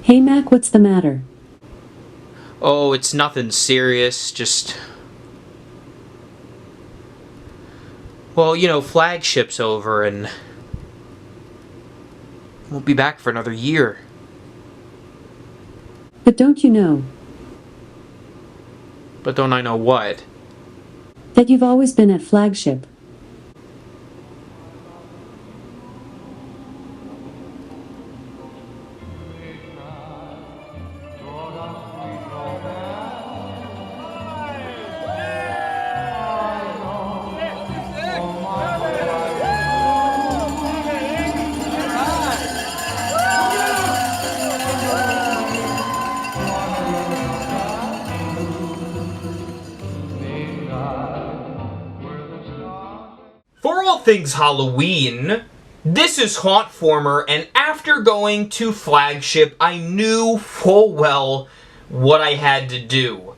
Hey Mac, what's the matter? Oh, it's nothing serious, just... Well, you know, Flagship's over and... won't be back for another year. But don't you know But don't I know what? that you've always been at Flagship? For all things Halloween, this is hauntformer, and after going to Flagship, I knew full well what I had to do.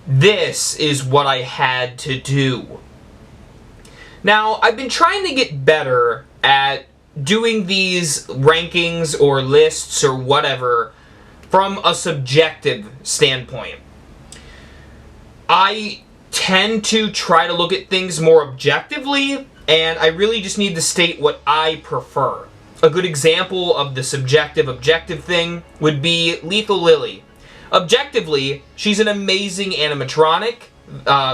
This is what I had to do. Now, I've been trying to get better at doing these rankings or lists or whatever from a subjective standpoint. I tend to try to look at things more objectively, and I really just need to state what I prefer. A good example of the subjective-objective thing would be Lethal Lily. Objectively, she's an amazing animatronic,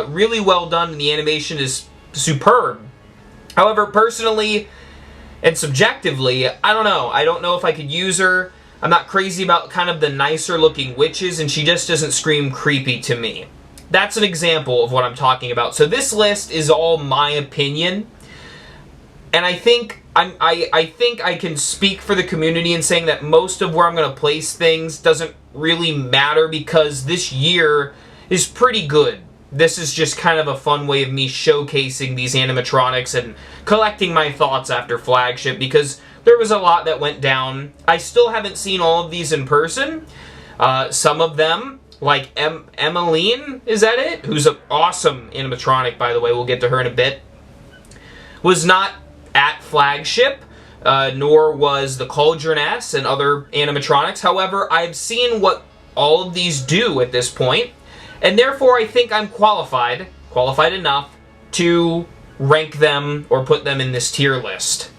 really well done, and the animation is superb. However, personally and subjectively, I don't know. I don't know if I could use her. I'm not crazy about kind of the nicer looking witches, and she just doesn't scream creepy to me. That's an example of what I'm talking about. So this list is all my opinion, and I think I can speak for the community in saying that most of where I'm going to place things doesn't really matter because this year is pretty good. This is just kind of a fun way of me showcasing these animatronics and collecting my thoughts after Flagship because there was a lot that went down. I still haven't seen all of these in person. Some of them, like Emmeline, is that it? Who's an awesome animatronic, by the way. We'll get to her in a bit. Was not at Flagship, nor was the Cauldroness and other animatronics. However, I've seen what all of these do at this point, and therefore I think I'm qualified enough to rank them or put them in this tier list.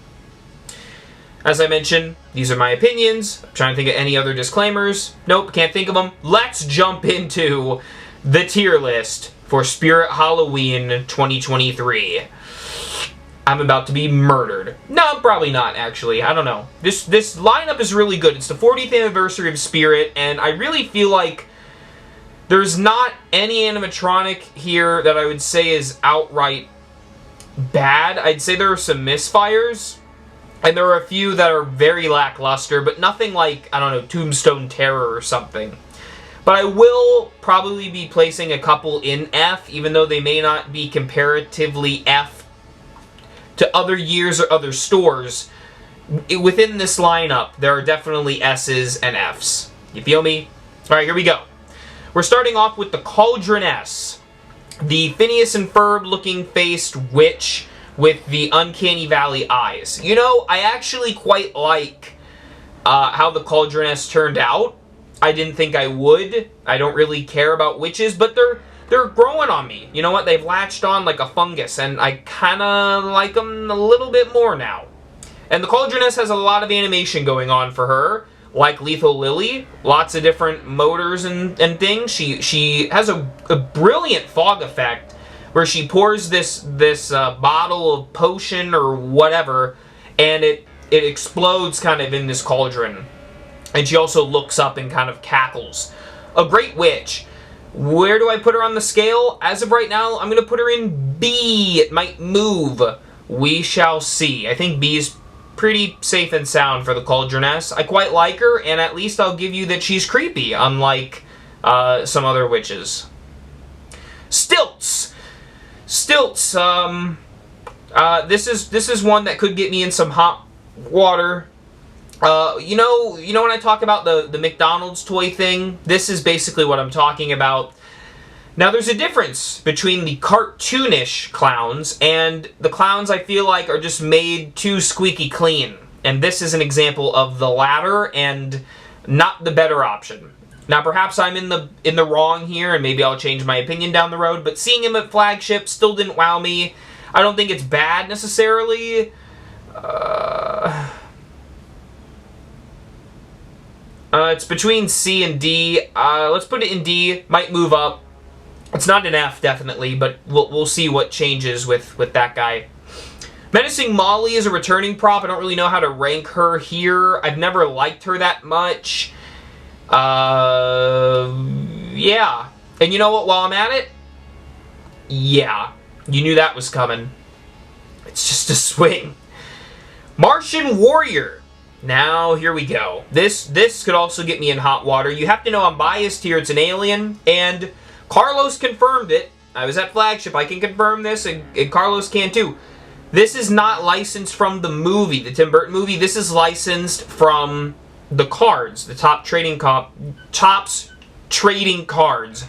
As I mentioned, these are my opinions. I'm trying to think of any other disclaimers. Nope, can't think of them. Let's jump into the tier list for Spirit Halloween 2023. I'm about to be murdered. No, probably not, actually. I don't know. This lineup is really good. It's the 40th anniversary of Spirit, and I really feel like there's not any animatronic here that I would say is outright bad. I'd say there are some misfires, and there are a few that are very lackluster, but nothing like, I don't know, Tombstone Terror or something. But I will probably be placing a couple in F, even though they may not be comparatively F to other years or other stores. Within this lineup, there are definitely S's and F's. You feel me? Alright, here we go. We're starting off with the Cauldroness, the Phineas and Ferb looking faced witch with the Uncanny Valley eyes. You know, I actually quite like how the Cauldroness turned out. I didn't think I would. I don't really care about witches, but they're growing on me. You know what? They've latched on like a fungus, and I kind of like them a little bit more now. And the Cauldroness has a lot of animation going on for her, like Lethal Lily. Lots of different motors and things. She has a brilliant fog effect where she pours this bottle of potion or whatever, and it explodes kind of in this cauldron. And she also looks up and kind of cackles. A great witch. Where do I put her on the scale? As of right now, I'm going to put her in B. It might move. We shall see. I think B is pretty safe and sound for the Cauldroness. I quite like her, and at least I'll give you that she's creepy, unlike some other witches. Stilts. Stilts. This is one that could get me in some hot water. You know when I talk about the McDonald's toy thing? This is basically what I'm talking about. Now, there's a difference between the cartoonish clowns and the clowns I feel like are just made too squeaky clean. And this is an example of the latter, and not the better option. Now, perhaps I'm in the wrong here, and maybe I'll change my opinion down the road, but seeing him at Flagship still didn't wow me. I don't think it's bad, necessarily. It's between C and D. Let's put it in D. Might move up. It's not an F, definitely, but we'll see what changes with that guy. Menacing Molly is a returning prop. I don't really know how to rank her here. I've never liked her that much. Yeah. And you know what, while I'm at it? Yeah. You knew that was coming. It's just a swing. Martian Warrior. Now, here we go. This could also get me in hot water. You have to know I'm biased here. It's an alien, and Carlos confirmed it. I was at Flagship. I can confirm this, and Carlos can too. This is not licensed from the movie, the Tim Burton movie. This is licensed from the cards, the Topps trading cards.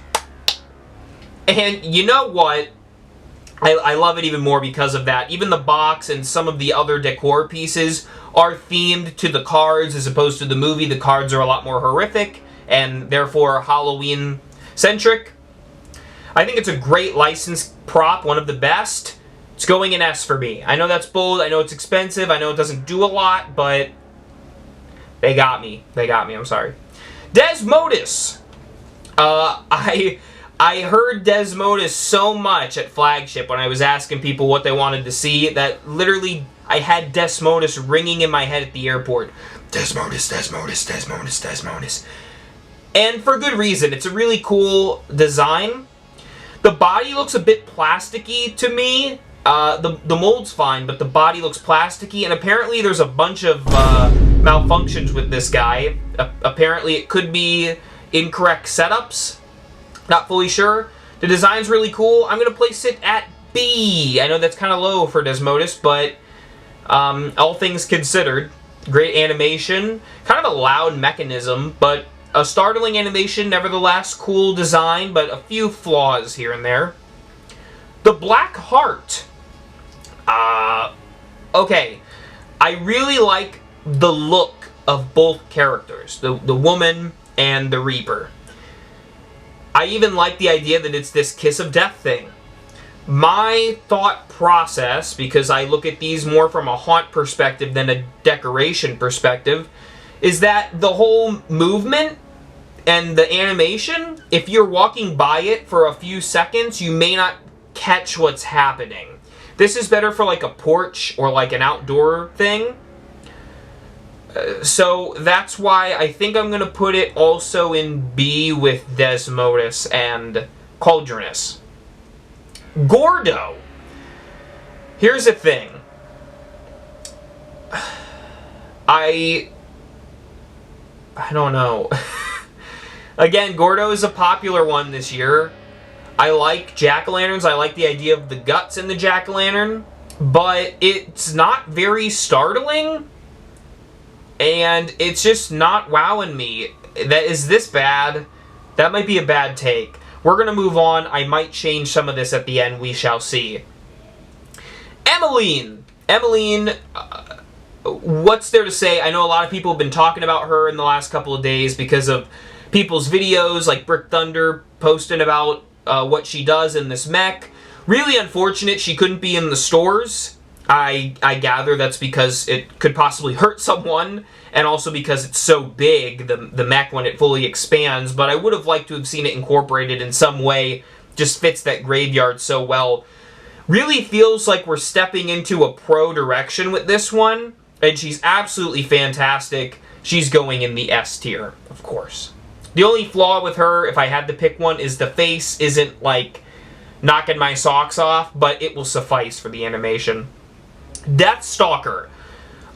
And you know what? I love it even more because of that. Even the box and some of the other decor pieces are themed to the cards as opposed to the movie. The cards are a lot more horrific and therefore Halloween-centric. I think it's a great licensed prop, one of the best. It's going in S for me. I know that's bold, I know it's expensive, I know it doesn't do a lot, but they got me. They got me, I'm sorry. Desmodus! I heard Desmodus so much at Flagship when I was asking people what they wanted to see that literally I had Desmodus ringing in my head at the airport. Desmodus, Desmodus, Desmodus, Desmodus. And for good reason. It's a really cool design. The body looks a bit plasticky to me. The mold's fine, but the body looks plasticky, and apparently there's a bunch of malfunctions with this guy. Apparently it could be incorrect setups. Not fully sure. The design's really cool. I'm going to place it at B. I know that's kind of low for Desmodus, but all things considered, great animation. Kind of a loud mechanism, but a startling animation, nevertheless. Cool design, but a few flaws here and there. The Black Heart. Okay. I really like the look of both characters, the woman and the Reaper. I even like the idea that it's this kiss of death thing. My thought process, because I look at these more from a haunt perspective than a decoration perspective, is that the whole movement and the animation, if you're walking by it for a few seconds, you may not catch what's happening. This is better for like a porch or like an outdoor thing. So that's why I think I'm going to put it also in B with Desmodus and Cauldronus. Gordo. Here's the thing. I don't know. Again, Gordo is a popular one this year. I like jack-o'-lanterns. I like the idea of the guts in the jack-o'-lantern. But it's not very startling. And it's just not wowing me. That is this bad. That might be a bad take. We're going to move on. I might change some of this at the end. We shall see. Emmeline. Emmeline, what's there to say? I know a lot of people have been talking about her in the last couple of days because of people's videos, like Brick Thunder posting about what she does in this mech. Really unfortunate she couldn't be in the stores. I gather that's because it could possibly hurt someone, and also because it's so big, the mech, when it fully expands, but I would have liked to have seen it incorporated in some way. Just fits that graveyard so well. Really feels like we're stepping into a pro direction with this one, and she's absolutely fantastic. She's going in the S tier, of course. The only flaw with her, if I had to pick one, is the face isn't, like, knocking my socks off, but it will suffice for the animation. Deathstalker.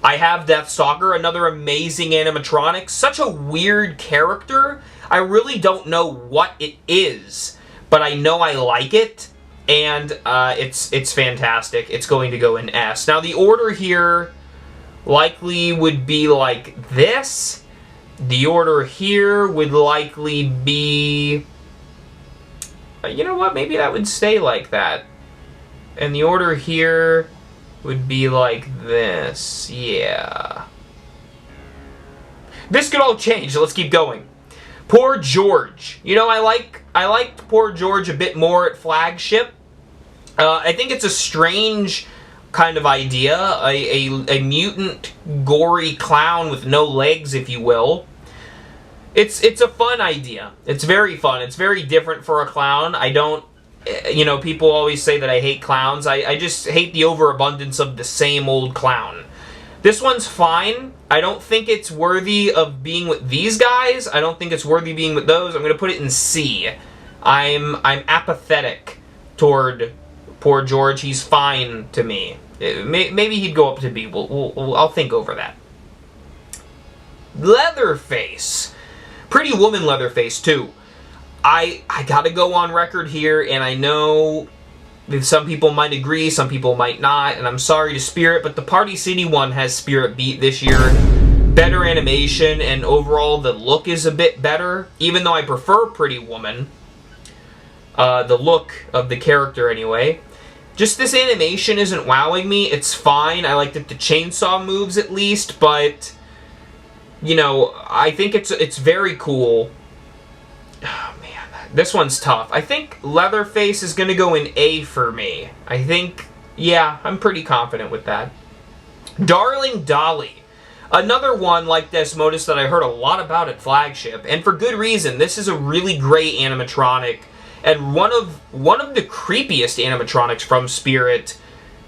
I have Deathstalker, another amazing animatronic. Such a weird character. I really don't know what it is, but I know I like it, and it's fantastic. It's going to go in S. Now, the order here likely would be like this. The order here would likely be... You know what? Maybe that would stay like that. And the order here would be like this. Yeah. This could all change. Let's keep going. Poor George. You know, I liked Poor George a bit more at Flagship. I think it's a strange kind of idea. A mutant, gory clown with no legs, if you will. It's a fun idea. It's very fun. It's very different for a clown. I don't... You know, people always say that I hate clowns. I just hate the overabundance of the same old clown. This one's fine. I don't think it's worthy of being with these guys. I don't think it's worthy of being with those. I'm going to put it in C. I'm apathetic toward Poor George. He's fine to me. Maybe he'd go up to B. I'll think over that. Leatherface. Pretty Woman Leatherface, too. I gotta go on record here, and I know that some people might agree, some people might not, and I'm sorry to Spirit, but the Party City one has Spirit beat this year. Better animation, and overall the look is a bit better, even though I prefer Pretty Woman. The look of the character, anyway. Just this animation isn't wowing me. It's fine. I like that the chainsaw moves, at least, but... You know, I think it's very cool. Oh, man. This one's tough. I think Leatherface is going to go in A for me. I think, yeah, I'm pretty confident with that. Darling Dolly. Another one like Desmodus that I heard a lot about at Flagship, and for good reason. This is a really great animatronic, and one of the creepiest animatronics from Spirit.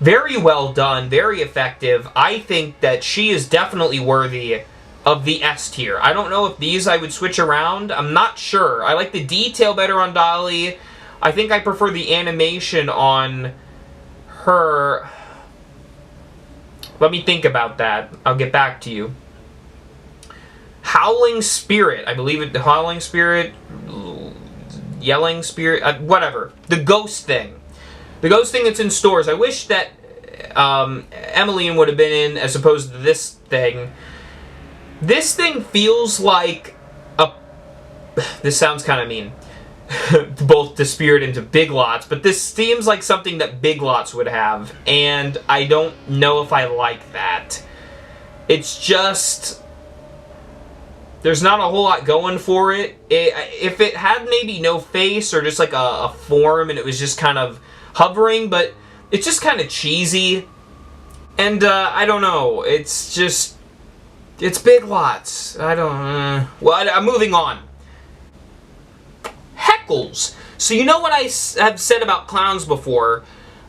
Very well done, very effective. I think that she is definitely worthy of the S tier. I don't know if these I would switch around. I'm not sure. I like the detail better on Dolly. I think I prefer the animation on her. Let me think about that. I'll get back to you. Howling Spirit. I believe it. The Howling Spirit. Yelling Spirit. Whatever. The ghost thing. The ghost thing that's in stores. I wish that Emmeline would have been in as opposed to this thing. This thing feels like a... This sounds kind of mean. Both to Spirit and to Big Lots. But this seems like something that Big Lots would have. And I don't know if I like that. It's just... There's not a whole lot going for it. If it had maybe no face or just like a form and it was just kind of hovering. But it's just kind of cheesy. And I don't know. It's just... It's Big Lots. I don't... Well, I'm moving on. Heckles. So you know what I have said about clowns before?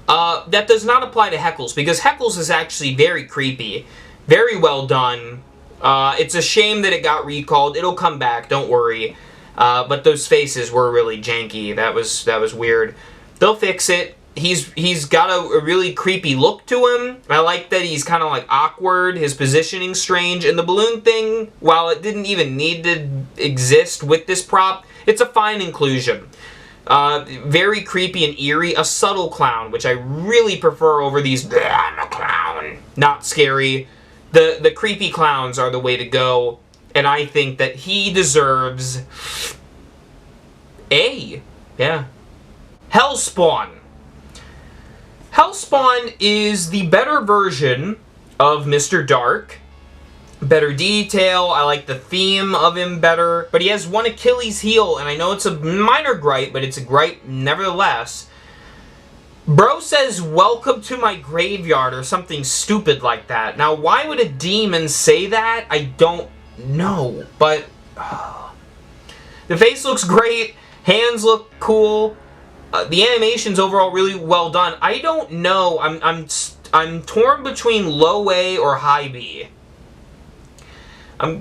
That does not apply to Heckles, because Heckles is actually very creepy. Very well done. It's a shame that it got recalled. It'll come back, don't worry. But those faces were really janky. That was weird. They'll fix it. He's got a really creepy look to him. I like that he's kind of like awkward, his positioning's strange, and the balloon thing, while it didn't even need to exist with this prop, it's a fine inclusion. Very creepy and eerie. A subtle clown, which I really prefer over these, I'm a clown, not scary. The creepy clowns are the way to go, and I think that he deserves A. Yeah. Hellspawn. Hellspawn is the better version of Mr. Dark. Better detail. I like the theme of him better. But he has one Achilles heel, and I know it's a minor gripe, but it's a gripe nevertheless. Bro says, "Welcome to my graveyard," or something stupid like that. Now, why would a demon say that? I don't know. But the face looks great. Hands look cool. The animation's overall really well done. I don't know. I'm torn between low A or high B. I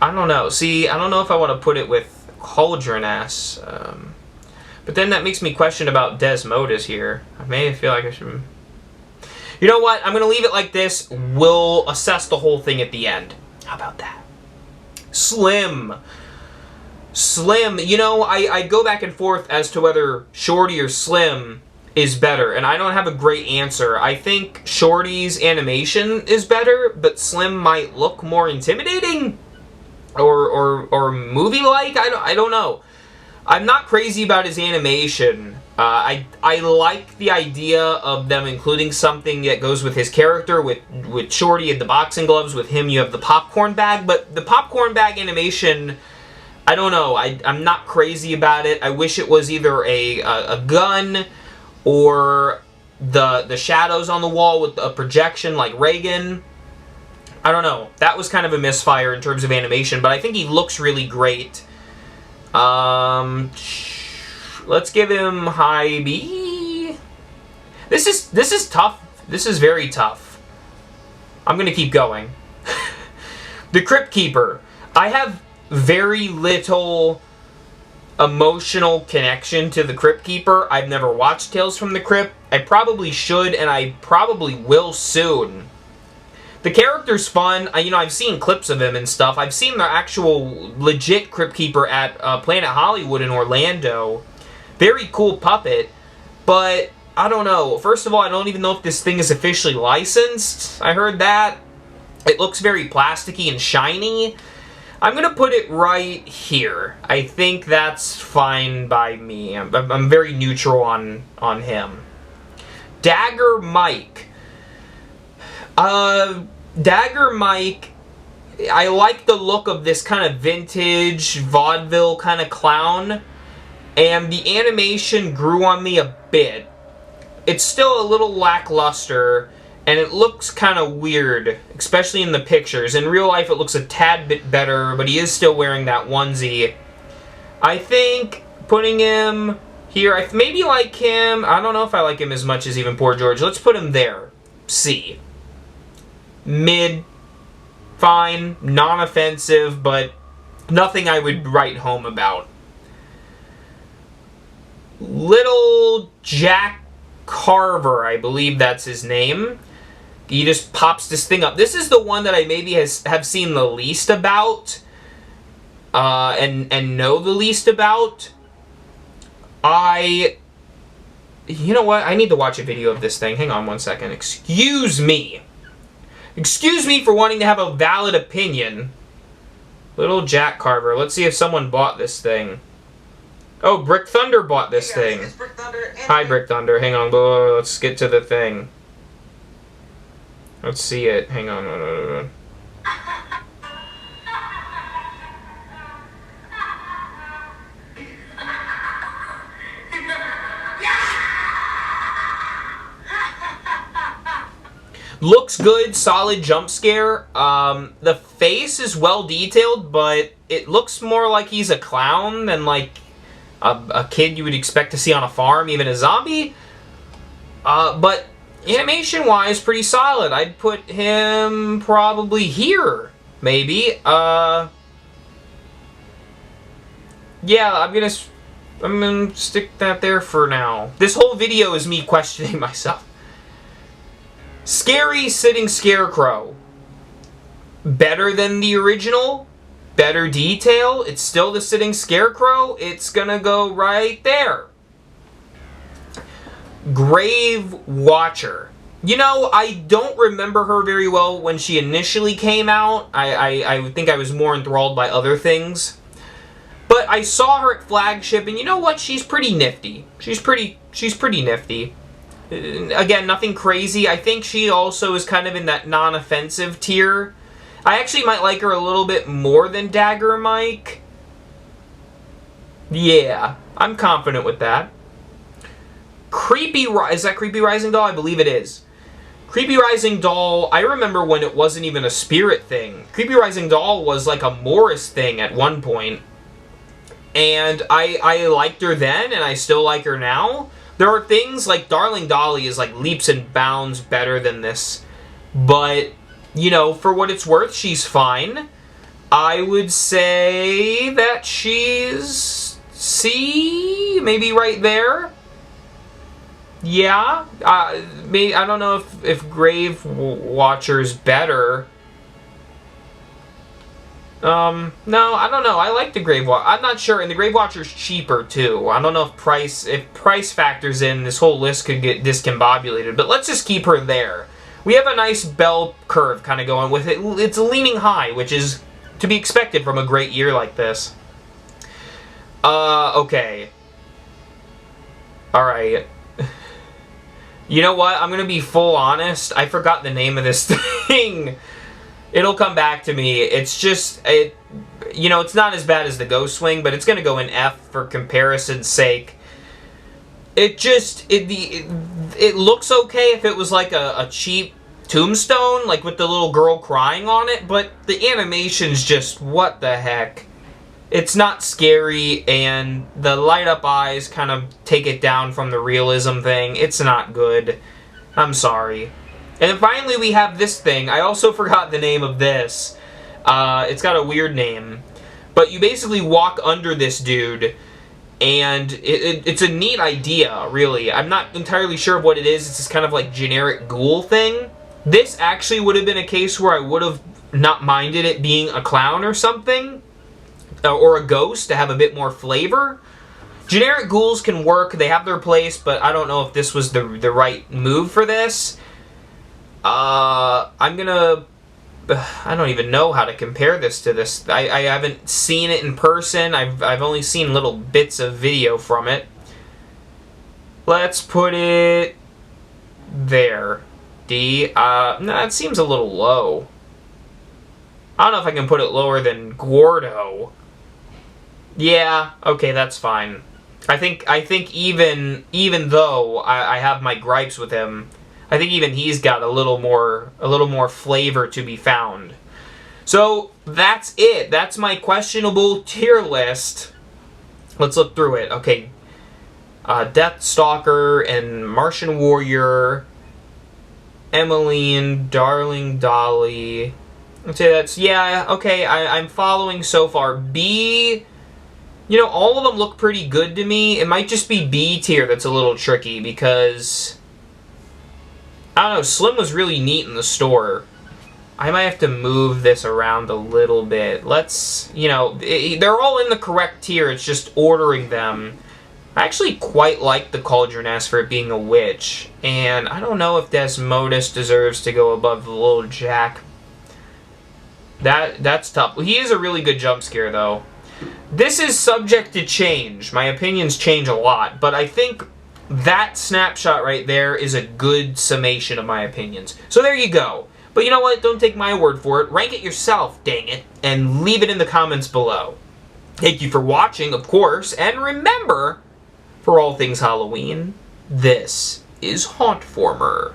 don't know. See, I don't know if I want to put it with Cauldron S. But then that makes me question about Desmodus here. I may feel like I should... You know what? I'm going to leave it like this. We'll assess the whole thing at the end. How about that? Slim. Slim, you know, I go back and forth as to whether Shorty or Slim is better, and I don't have a great answer. I think Shorty's animation is better, but Slim might look more intimidating or movie-like. I don't know. I'm not crazy about his animation, I like the idea of them including something that goes with his character. With Shorty, you have the boxing gloves. With him, you have the popcorn bag. But the popcorn bag animation, I don't know. I'm not crazy about it. I wish it was either a gun or the shadows on the wall with a projection like Reagan. I don't know. That was kind of a misfire in terms of animation, but I think he looks really great. Let's give him high B. This is tough. This is very tough. I'm gonna keep going. The Crypt Keeper. I have very little emotional connection to the Crypt Keeper. I've never watched Tales from the Crypt. I probably should, and I probably will soon. The character's fun. I've seen clips of him and stuff. I've seen the actual legit Crypt Keeper at Planet Hollywood in Orlando. Very cool puppet, but I don't know. First of all, I don't even know if this thing is officially licensed. I heard that. It looks very plasticky and shiny. I'm going to put it right here. I think that's fine by me. I'm very neutral on him. Dagger Mike. Dagger Mike, I like the look of this kind of vintage vaudeville kind of clown, and the animation grew on me a bit. It's still a little lackluster, and it looks kind of weird, especially in the pictures. In real life, it looks a tad bit better, but he is still wearing that onesie. I think putting him here, I maybe like him. I don't know if I like him as much as even Poor George. Let's put him there. C. Mid. Fine. Non-offensive, but nothing I would write home about. Little Jack Carver, I believe that's his name. He just pops this thing up. This is the one that I maybe have seen the least about, and know the least about. You know what? I need to watch a video of this thing. Hang on one second. Excuse me. Excuse me for wanting to have a valid opinion. Little Jack Carver. Let's see if someone bought this thing. Oh, Brick Thunder bought this thing. Brick Thunder. Hi, Brick Thunder. Hang on. Let's get to the thing. Let's see it. Hang on. Looks good, solid jump scare. The face is well detailed, but it looks more like he's a clown than like a kid you would expect to see on a farm, even a zombie. But animation-wise, pretty solid. I'd put him probably here, maybe. Yeah, I'm gonna stick that there for now. This whole video is me questioning myself. Scary Sitting Scarecrow. Better than the original. Better detail. It's still the Sitting Scarecrow. It's gonna go right there. Grave Watcher. I don't remember her very well when she initially came out. I think I was more enthralled by other things. But I saw her at Flagship, and you know what? She's pretty nifty. She's pretty nifty. Again, nothing crazy. I think she also is kind of in that non-offensive tier. I actually might like her a little bit more than Dagger Mike. Yeah, I'm confident with that. Is that Creepy Rising Doll? I believe it is. Creepy Rising Doll, I remember when it wasn't even a spirit thing. Creepy Rising Doll was like a Morris thing at one point. And I liked her then, and I still like her now. There are things like Darling Dolly is like leaps and bounds better than this. But, for what it's worth, she's fine. I would say that she's C, maybe right there. Yeah, maybe, I don't know if Grave Watcher's better. No, I don't know. I like the Grave Watcher. I'm not sure, and the Grave Watcher's cheaper too. I don't know if price factors in. This whole list could get discombobulated, but let's just keep her there. We have a nice bell curve kind of going with it. It's leaning high, which is to be expected from a great year like this. Okay. Alright. You know what? I'm gonna be full honest. I forgot the name of this thing. It'll come back to me. It's just... you know, it's not as bad as the Ghost Swing, but it's gonna go in F for comparison's sake. It just... It looks okay if it was like a cheap tombstone, like with the little girl crying on it, but the animation's just... what the heck? It's not scary, and the light-up eyes kind of take it down from the realism thing. It's not good. I'm sorry. And then finally we have this thing. I also forgot the name of this. It's got a weird name. But you basically walk under this dude, and it's a neat idea, really. I'm not entirely sure of what it is. It's this kind of like generic ghoul thing. This actually would have been a case where I would have not minded it being a clown or something. Or a ghost to have a bit more flavor. Generic ghouls can work, they have their place, but I don't know if this was the right move for this. I'm gonna... I don't even know how to compare this to this. I haven't seen it in person. I've only seen little bits of video from it. Let's put it... there. D. No, that seems a little low. I don't know if I can put it lower than Gordo. Yeah, okay, that's fine. I think even though I have my gripes with him, I think even he's got a little more flavor to be found. So that's it. That's my questionable tier list. Let's look through it. Okay, Deathstalker and Martian Warrior, Emmeline, Darling Dolly. I'd say that's, yeah, okay, I'm following so far. B, you know, all of them look pretty good to me. It might just be B tier that's a little tricky because, I don't know, Slim was really neat in the store. I might have to move this around a little bit. Let's, you know, they're all in the correct tier, it's just ordering them. I actually quite like the Cauldroness for it being a witch, and I don't know if Desmodus deserves to go above the little Jack. That's tough. He is a really good jump scare, though. This is subject to change. My opinions change a lot, but I think that snapshot right there is a good summation of my opinions. So there you go. But you know what? Don't take my word for it. Rank it yourself, dang it, and leave it in the comments below. Thank you for watching, of course, and remember, for all things Halloween, this is Hauntformer.